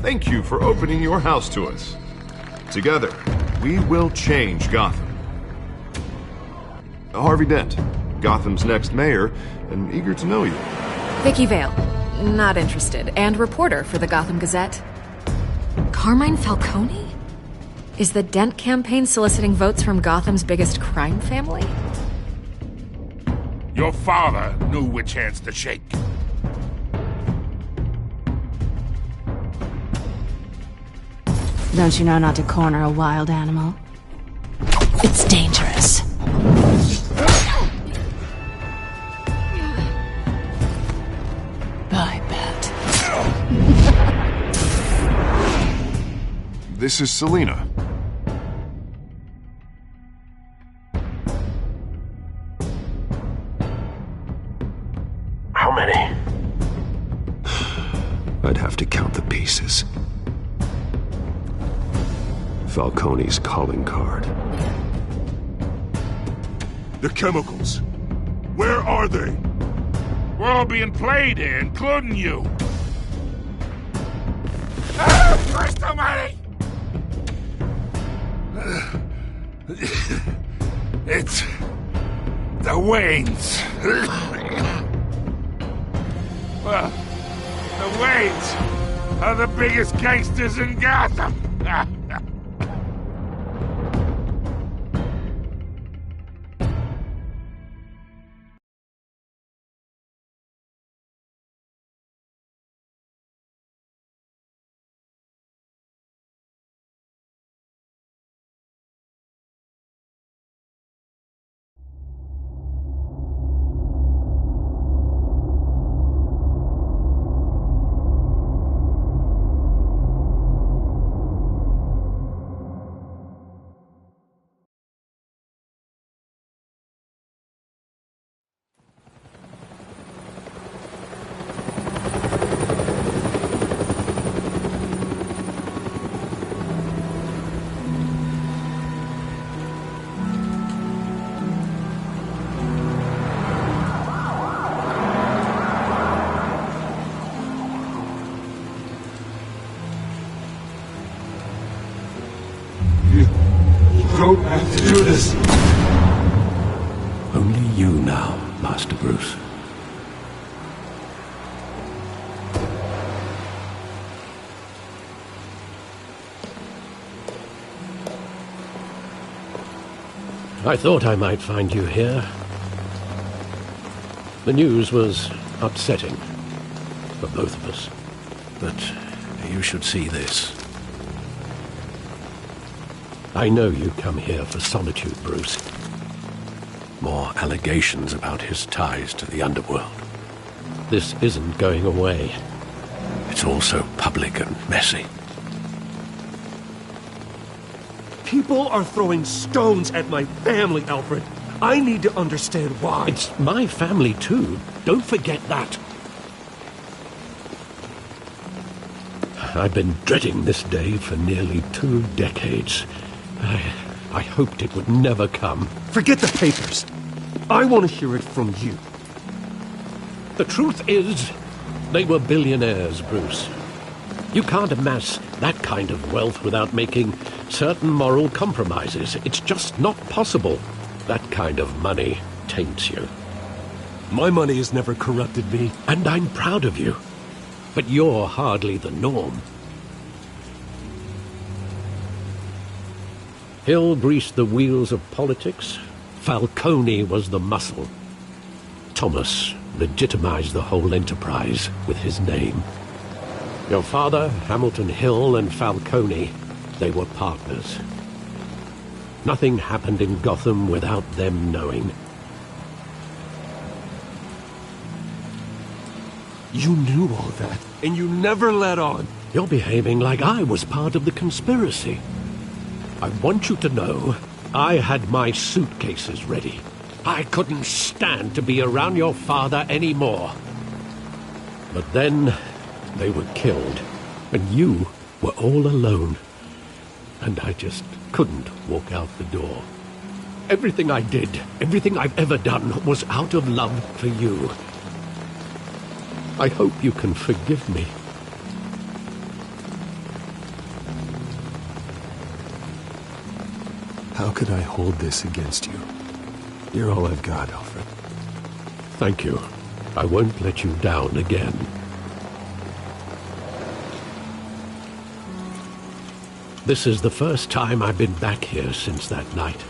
Thank you for opening your house to us. Together, we will change Gotham. Harvey Dent, Gotham's next mayor, and eager to know you. Vicky Vale, not interested, and reporter for the Gotham Gazette. Carmine Falcone? Is the Dent campaign soliciting votes from Gotham's biggest crime family? Your father knew which hands to shake. Don't you know not to corner a wild animal? It's dangerous. I bet. This is Selina. How many? I'd have to count the pieces. Falcone's calling card. The chemicals. Where are they? We're all being played here, including you. Christ almighty! It's the Waynes. Well, the Waynes are the biggest gangsters in Gotham. Don't have to do this. Only you now, Master Bruce. I thought I might find you here. The news was upsetting for both of us. But you should see this. I know you come here for solitude, Bruce. More allegations about his ties to the underworld. This isn't going away. It's all so public and messy. People are throwing stones at my family, Alfred. I need to understand why. It's my family, too. Don't forget that. I've been dreading this day for nearly 2 decades. I hoped it would never come. Forget the papers. I want to hear it from you. The truth is, they were billionaires, Bruce. You can't amass that kind of wealth without making certain moral compromises. It's just not possible. That kind of money taints you. My money has never corrupted me. And I'm proud of you. But you're hardly the norm. Hill greased the wheels of politics. Falcone was the muscle. Thomas legitimized the whole enterprise with his name. Your father, Hamilton Hill, and Falcone, they were partners. Nothing happened in Gotham without them knowing. You knew all that, and you never let on. You're behaving like I was part of the conspiracy. I want you to know, I had my suitcases ready. I couldn't stand to be around your father anymore. But then, they were killed, and you were all alone. And I just couldn't walk out the door. Everything I did, everything I've ever done, was out of love for you. I hope you can forgive me. How could I hold this against you? You're all I've got, Alfred. Thank you. I won't let you down again. This is the first time I've been back here since that night.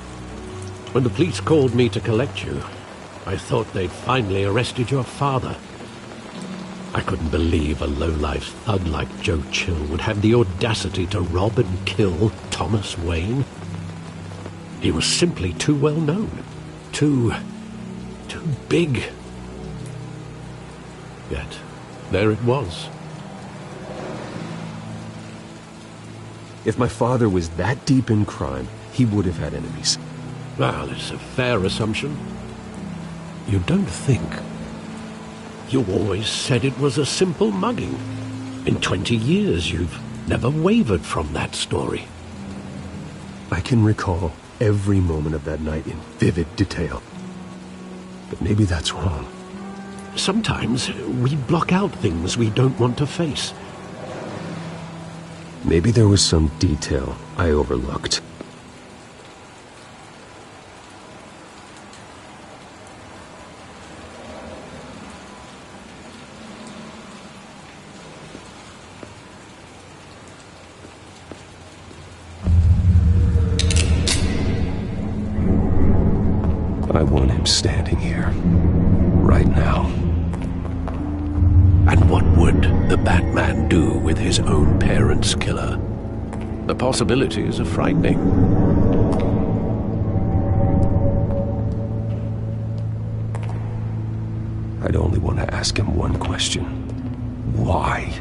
When the police called me to collect you, I thought they'd finally arrested your father. I couldn't believe a low-life thug like Joe Chill would have the audacity to rob and kill Thomas Wayne. He was simply too well known. Too big. Yet, there it was. If my father was that deep in crime, he would have had enemies. Well, it's a fair assumption. You don't think? You always said it was a simple mugging. In 20 years, you've never wavered from that story. I can recall every moment of that night in vivid detail. But maybe that's wrong. Sometimes we block out things we don't want to face. Maybe there was some detail I overlooked. I want him standing here, right now. And what would the Batman do with his own parents' killer? The possibilities are frightening. I'd only want to ask him one question. Why?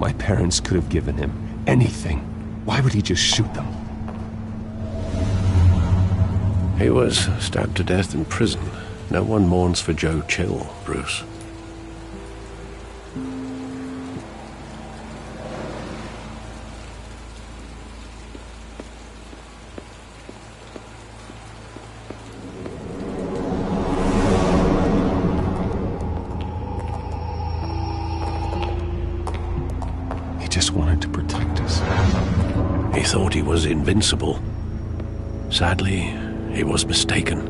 My parents could have given him anything. Why would he just shoot them? He was stabbed to death in prison. No one mourns for Joe Chill, Bruce. He just wanted to protect us. He thought he was invincible. Sadly, he was mistaken.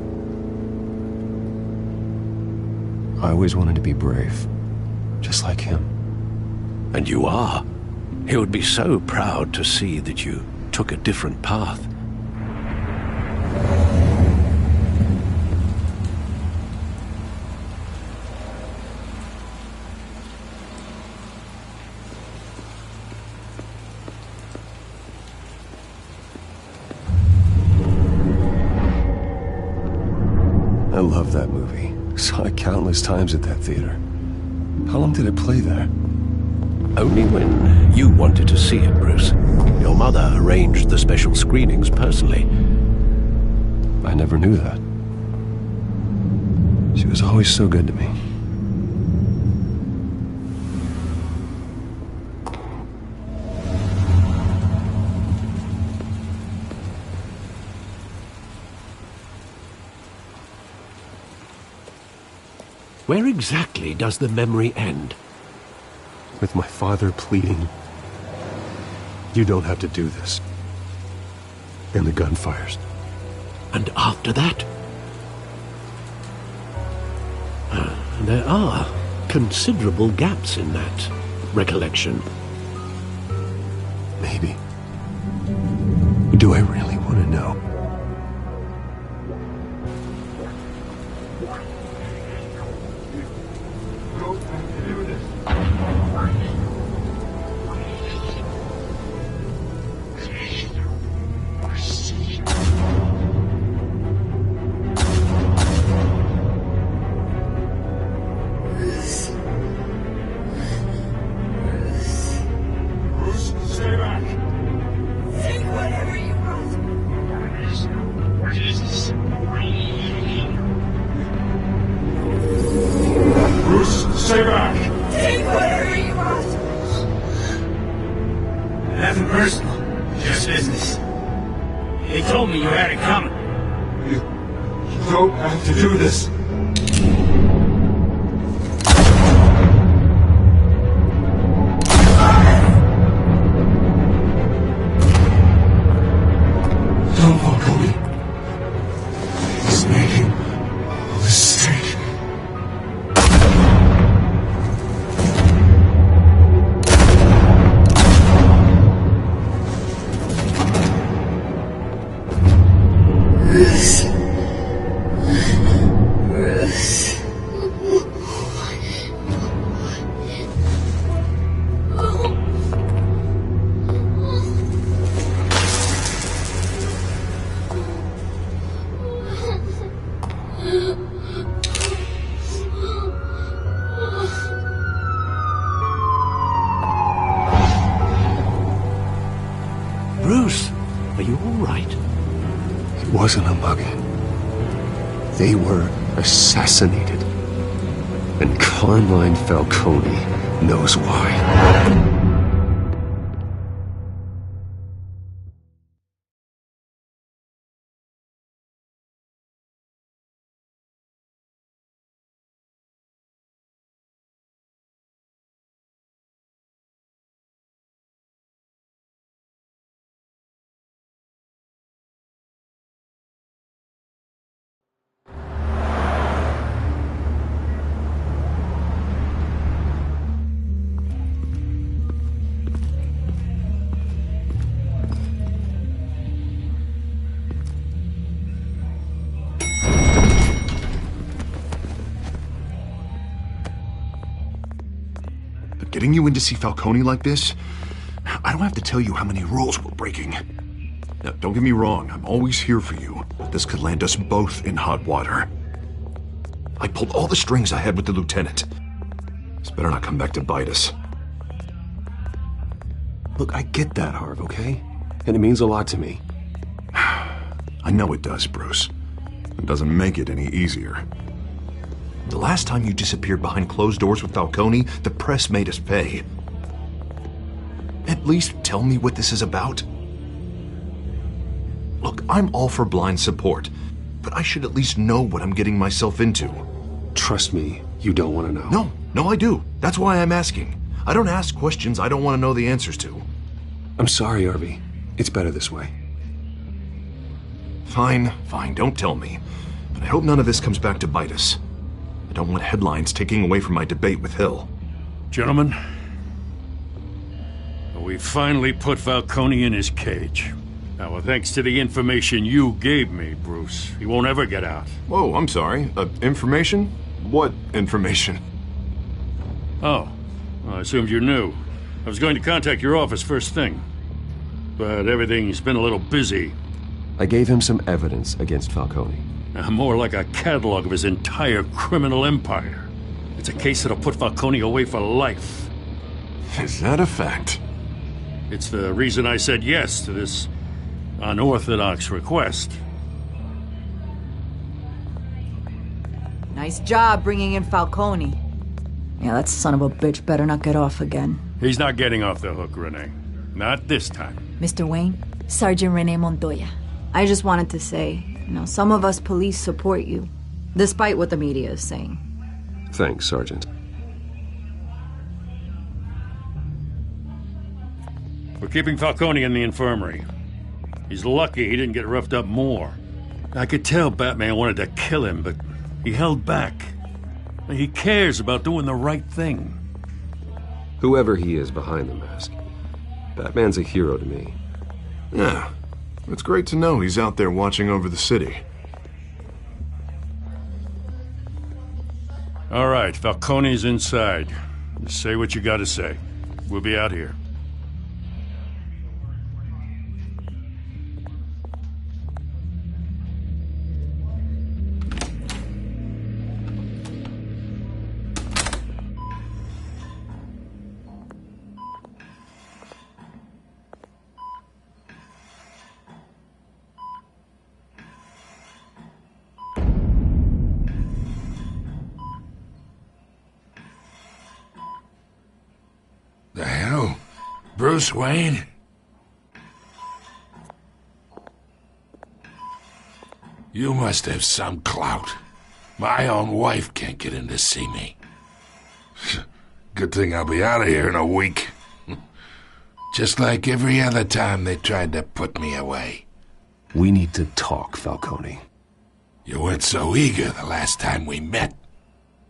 I always wanted to be brave, just like him. And you are. He would be so proud to see that you took a different path. I love that movie. Saw it countless times at that theater. How long did it play there? Only when you wanted to see it, Bruce. Your mother arranged the special screenings personally. I never knew that. She was always so good to me. Where exactly does the memory end? With my father pleading, "You don't have to do this." And the gun fires. And after that? There are considerable gaps in that recollection. Maybe. Do I really want to know? Stay back! Take whatever you want. Nothing personal, just business. They told me you had it coming. You don't have to do this. Don't walk on me. Bruce, are you all right? It wasn't a mugging. They were assassinated. And Carmine Falcone knows why. Getting you in to see Falcone like this? I don't have to tell you how many rules we're breaking. Now, don't get me wrong, I'm always here for you, but this could land us both in hot water. I pulled all the strings I had with the lieutenant. This better not come back to bite us. Look, I get that, Harv, okay? And it means a lot to me. I know it does, Bruce. It doesn't make it any easier. The last time you disappeared behind closed doors with Falcone, the press made us pay. At least tell me what this is about. Look, I'm all for blind support, but I should at least know what I'm getting myself into. Trust me, you don't want to know. No, I do. That's why I'm asking. I don't ask questions I don't want to know the answers to. I'm sorry, Harvey. It's better this way. Fine, don't tell me. But I hope none of this comes back to bite us. I don't want headlines taking away from my debate with Hill. Gentlemen, we finally put Falcone in his cage. Now, thanks to the information you gave me, Bruce, he won't ever get out. Whoa, I'm sorry. Information? What information? Oh, well, I assumed you knew. I was going to contact your office first thing. But everything's been a little busy. I gave him some evidence against Falcone. More like a catalog of his entire criminal empire. It's a case that'll put Falcone away for life. Is that a fact? It's the reason I said yes to this unorthodox request. Nice job bringing in Falcone. Yeah, that son of a bitch better not get off again. He's not getting off the hook, Renee. Not this time. Mr. Wayne, Sergeant Renee Montoya. I just wanted to say, some of us police support you, despite what the media is saying. Thanks, Sergeant. We're keeping Falcone in the infirmary. He's lucky he didn't get roughed up more. I could tell Batman wanted to kill him, but he held back. He cares about doing the right thing. Whoever he is behind the mask, Batman's a hero to me. Yeah, it's great to know he's out there watching over the city. All right, Falcone's inside. Just say what you gotta say. We'll be out here. The hell? Bruce Wayne? You must have some clout. My own wife can't get in to see me. Good thing I'll be out of here in a week. Just like every other time they tried to put me away. We need to talk, Falcone. You weren't so eager the last time we met.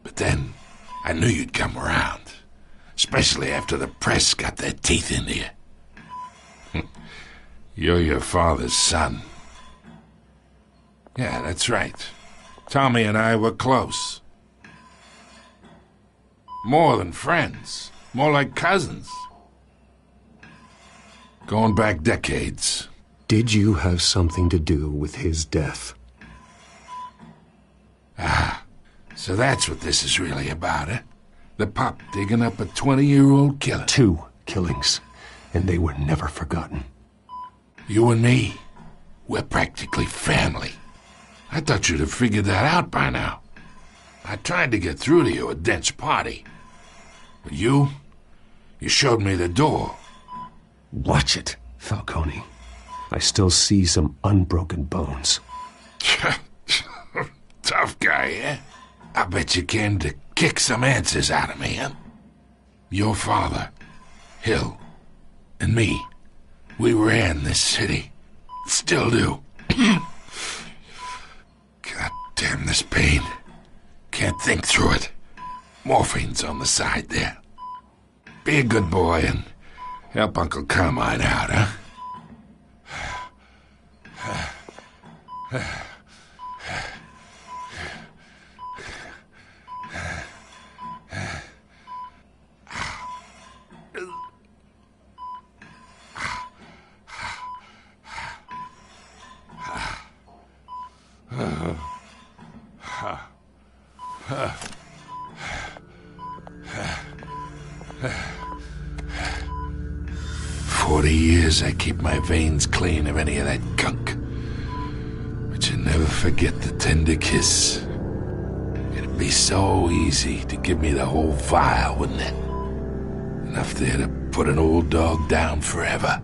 But then, I knew you'd come around. Especially after the press got their teeth into you. You're your father's son. Yeah, that's right. Tommy and I were close. More than friends. More like cousins. Going back decades. Did you have something to do with his death? Ah, so that's what this is really about, eh? The pup digging up a 20-year-old killer. 2 killings, and they were never forgotten. You and me, we're practically family. I thought you'd have figured that out by now. I tried to get through to you at Dent's party. But you showed me the door. Watch it, Falcone. I still see some unbroken bones. Tough guy, eh? I bet you came to kick some answers out of me, huh? Your father, Hill, and me, we ran this city. Still do. God damn this pain. Can't think through it. Morphine's on the side there. Be a good boy and help Uncle Carmine out, huh? 40 years I keep my veins clean of any of that gunk. But you never forget the tender kiss. It'd be so easy to give me the whole vial, wouldn't it? Enough there to put an old dog down forever.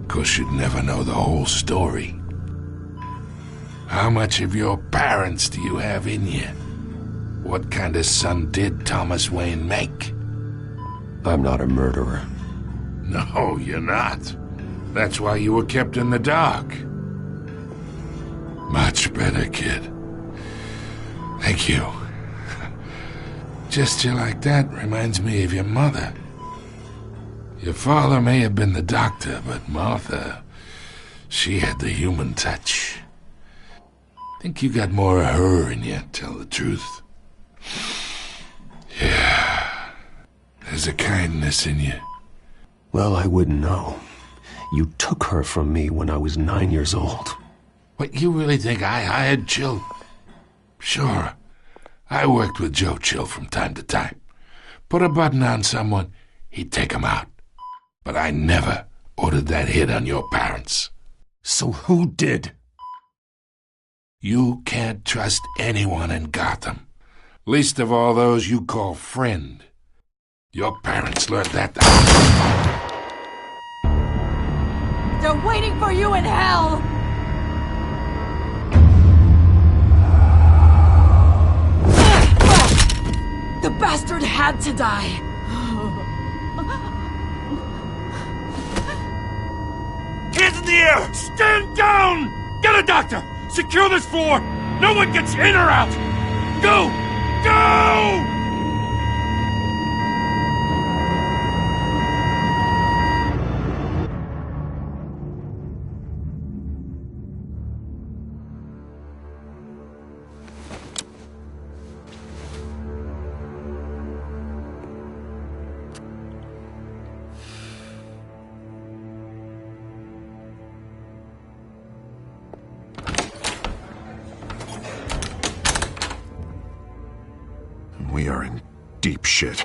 Of course, you'd never know the whole story. How much of your parents do you have in you? What kind of son did Thomas Wayne make? I'm not a murderer. No, you're not. That's why you were kept in the dark. Much better, kid. Thank you. Gesture like that reminds me of your mother. Your father may have been the doctor, but Martha, she had the human touch. Think you got more of her in you, tell the truth. Yeah, there's a kindness in you. Well, I wouldn't know. You took her from me when I was 9 years old. What, you really think I hired Chill? Sure. I worked with Joe Chill from time to time. Put a button on someone, he'd take him out. But I never ordered that hit on your parents. So who did? You can't trust anyone in Gotham. Least of all those you call friend. Your parents learned that. They're waiting for you in hell! The bastard had to die! Hands in the air! Stand down! Get a doctor! Secure this floor! No one gets in or out! Go! Go! We are in deep shit.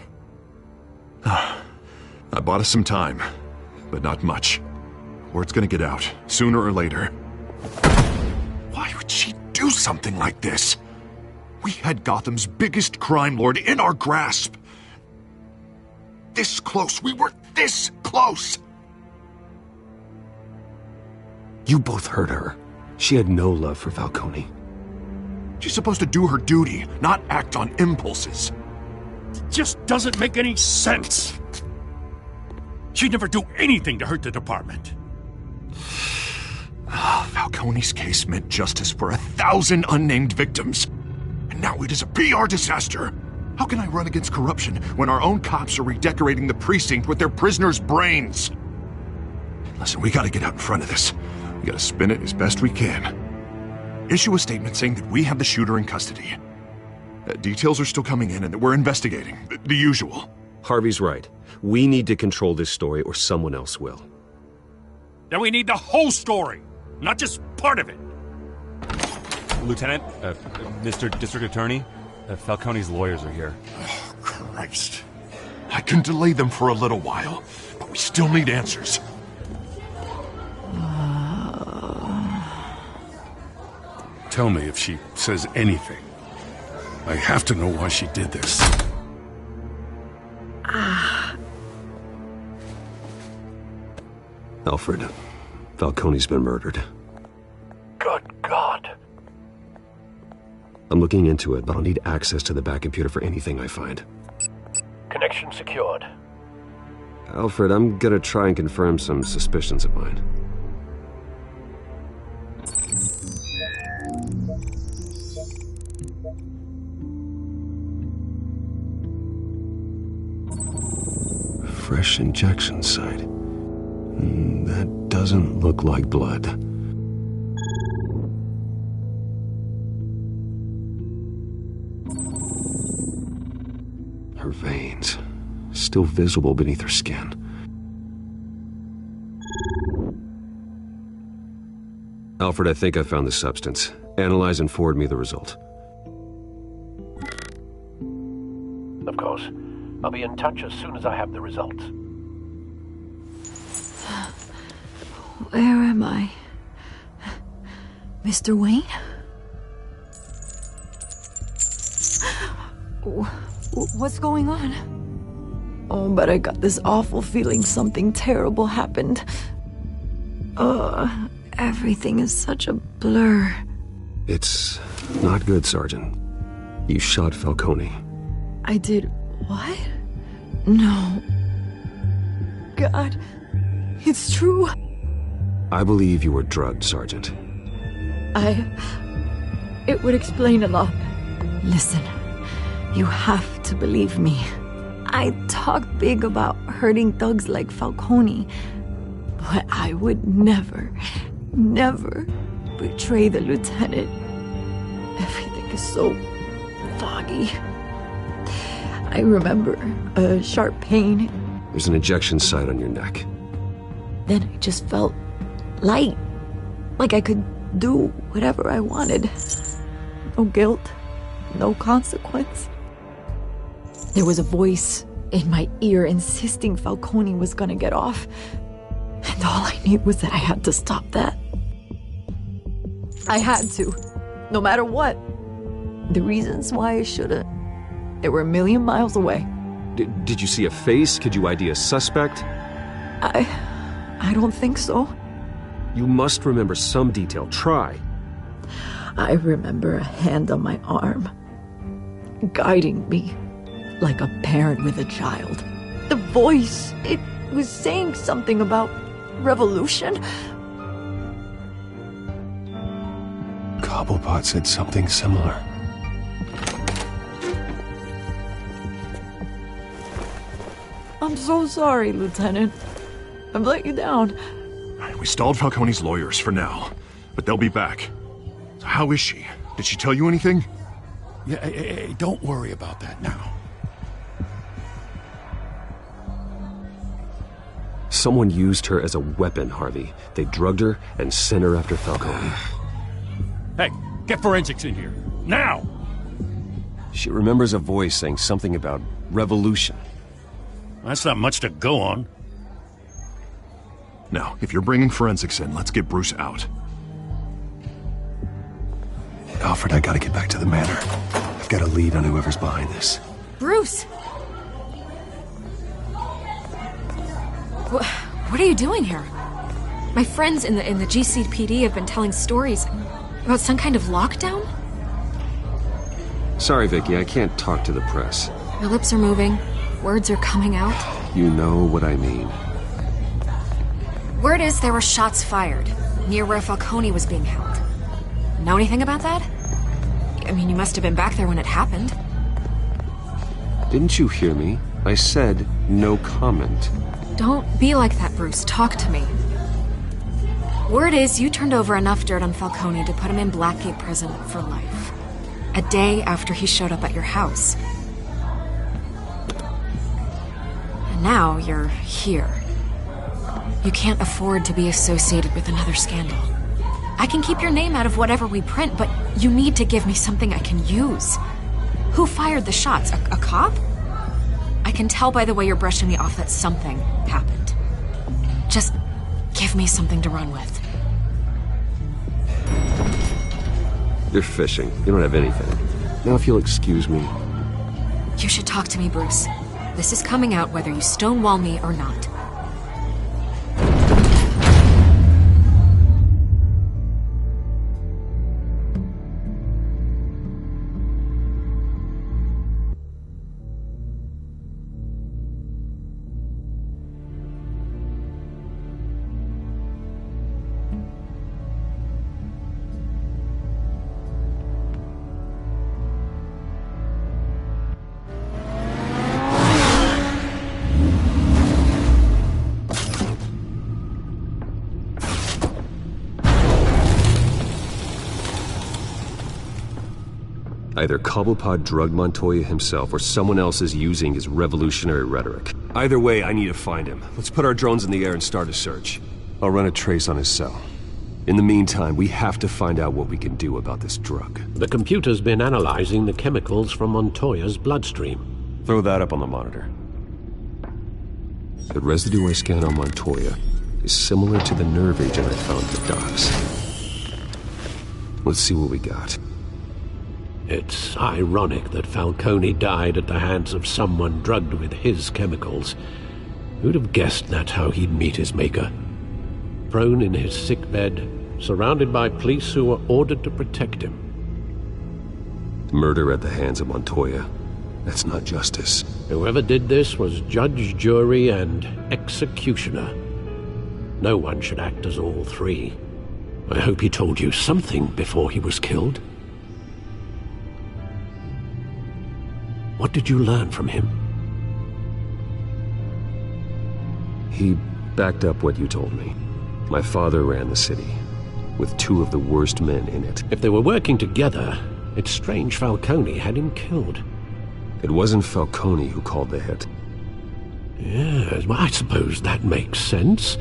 I bought us some time, but not much. Word's gonna get out, sooner or later. Why would she do something like this? We had Gotham's biggest crime lord in our grasp. This close, we were this close! You both hurt her. She had no love for Falcone. She's supposed to do her duty, not act on impulses. It just doesn't make any sense. She'd never do anything to hurt the department. Falcone's case meant justice for 1,000 unnamed victims. And now it is a PR disaster. How can I run against corruption when our own cops are redecorating the precinct with their prisoners' brains? Listen, we gotta get out in front of this. We gotta spin it as best we can. Issue a statement saying that we have the shooter in custody. Details are still coming in and that we're investigating. The usual. Harvey's right. We need to control this story or someone else will. Then we need the whole story, not just part of it. Lieutenant, Mr. District Attorney, Falcone's lawyers are here. Oh, Christ. I can delay them for a little while, but we still need answers. tell me if she says anything. I have to know why she did this. Alfred, Falcone's been murdered. Good God. I'm looking into it, but I'll need access to the back computer for anything I find. Connection secured. Alfred, I'm gonna try and confirm some suspicions of mine. Fresh injection site. That doesn't look like blood. Her veins, still visible beneath her skin. Alfred, I think I found the substance. Analyze and forward me the result. Of course. I'll be in touch as soon as I have the results. Where am I? Mr. Wayne? What's going on? Oh, but I got this awful feeling something terrible happened. Everything is such a blur. It's not good, Sergeant. You shot Falcone. I did what? No. God, it's true. I believe you were drugged, Sergeant. It would explain a lot. Listen, you have to believe me. I talked big about hurting thugs like Falcone, but I would never betray the lieutenant. Everything is so foggy. I remember a sharp pain. There's an injection site on your neck. Then I just felt light, like I could do whatever I wanted. No guilt, no consequence. There was a voice in my ear insisting Falcone was gonna get off, and all I knew was that I had to stop that. I had to, no matter what. The reasons why I shouldn't, they were a million miles away. Did you see a face? Could you ID a suspect? I don't think so. You must remember some detail. Try. I remember a hand on my arm, guiding me like a parent with a child. The voice, it was saying something about revolution. Cobblepot said something similar. I'm so sorry, Lieutenant. I've let you down. We stalled Falcone's lawyers for now, but they'll be back. So how is she? Did she tell you anything? Yeah, hey, don't worry about that now. Someone used her as a weapon, Harvey. They drugged her and sent her after Falcone. Hey, get forensics in here. Now! She remembers a voice saying something about revolution. That's not much to go on. Now, if you're bringing forensics in, let's get Bruce out. Alfred, I gotta get back to the manor. I've got a lead on whoever's behind this. Bruce! What are you doing here? My friends in the GCPD have been telling stories about some kind of lockdown? Sorry, Vicky, I can't talk to the press. Your lips are moving. Words are coming out. You know what I mean. Word is there were shots fired near where Falcone was being held. Know anything about that? I mean, you must have been back there when it happened. Didn't you hear me? I said no comment. Don't be like that, Bruce. Talk to me. Word is you turned over enough dirt on Falcone to put him in Blackgate prison for life. A day after he showed up at your house. And now you're here. You can't afford to be associated with another scandal. I can keep your name out of whatever we print, but you need to give me something I can use. Who fired the shots? A cop? I can tell by the way you're brushing me off that something happened. Just give me something to run with. You're fishing. You don't have anything. Now if you'll excuse me. You should talk to me, Bruce. This is coming out whether you stonewall me or not. Either Cobblepot drugged Montoya himself, or someone else is using his revolutionary rhetoric. Either way, I need to find him. Let's put our drones in the air and start a search. I'll run a trace on his cell. In the meantime, we have to find out what we can do about this drug. The computer's been analyzing the chemicals from Montoya's bloodstream. Throw that up on the monitor. The residue I scanned on Montoya is similar to the nerve agent I found at the docks. Let's see what we got. It's ironic that Falcone died at the hands of someone drugged with his chemicals. Who'd have guessed that's how he'd meet his maker? Prone in his sickbed, surrounded by police who were ordered to protect him. Murder at the hands of Montoya. That's not justice. Whoever did this was judge, jury, and executioner. No one should act as all three. I hope he told you something before he was killed. What did you learn from him? He backed up what you told me. My father ran the city, with two of the worst men in it. If they were working together, it's strange Falcone had him killed. It wasn't Falcone who called the hit. Yes, well, I suppose that makes sense.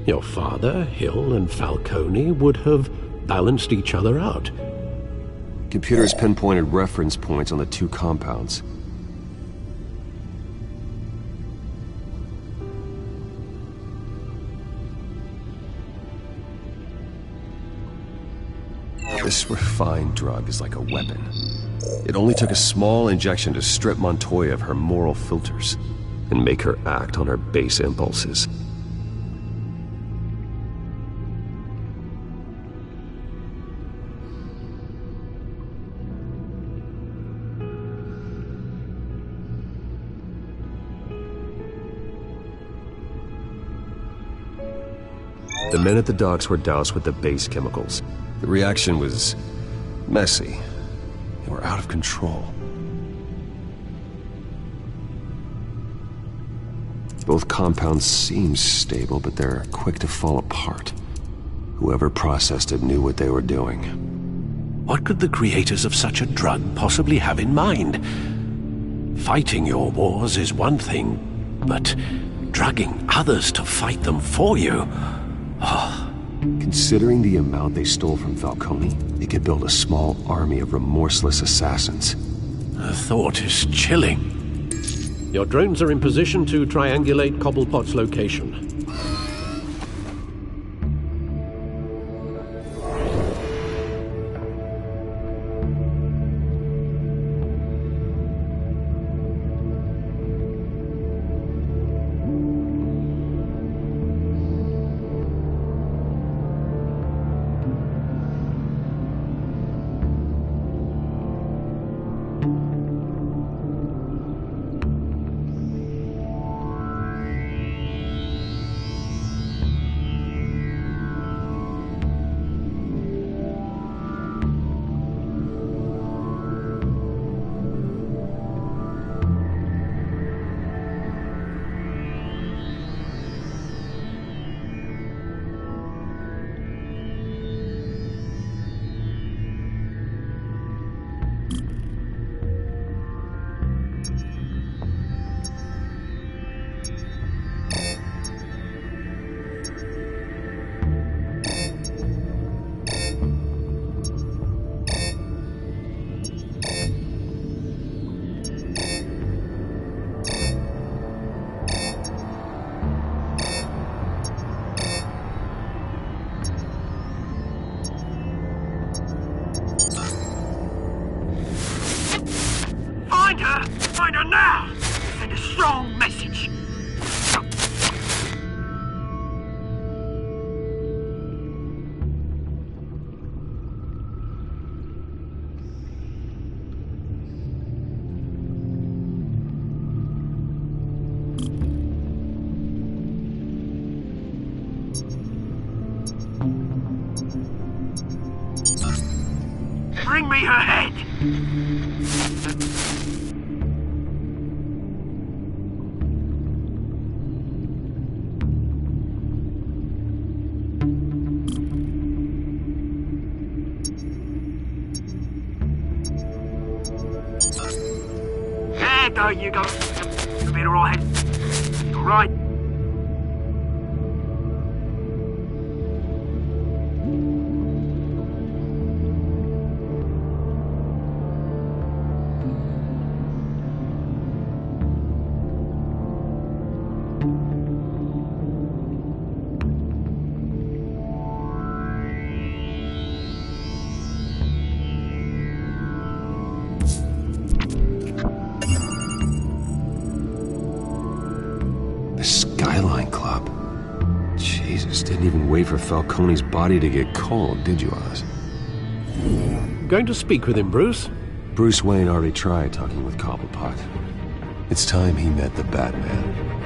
Your father, Hill, and Falcone would have balanced each other out. Computers pinpointed reference points on the two compounds. This refined drug is like a weapon. It only took a small injection to strip Montoya of her moral filters and make her act on her base impulses. The men at the docks were doused with the base chemicals. The reaction was messy. They were out of control. Both compounds seem stable, but they're quick to fall apart. Whoever processed it knew what they were doing. What could the creators of such a drug possibly have in mind? Fighting your wars is one thing, but drugging others to fight them for you... Oh. Considering the amount they stole from Falcone, they could build a small army of remorseless assassins. The thought is chilling. Your drones are in position to triangulate Cobblepot's location. Bring me her head! There you go. You'll be alright. Alright. Didn't even wait for Falcone's body to get cold, did you, Oz? Going to speak with him, Bruce? Bruce Wayne already tried talking with Cobblepot. It's time he met the Batman.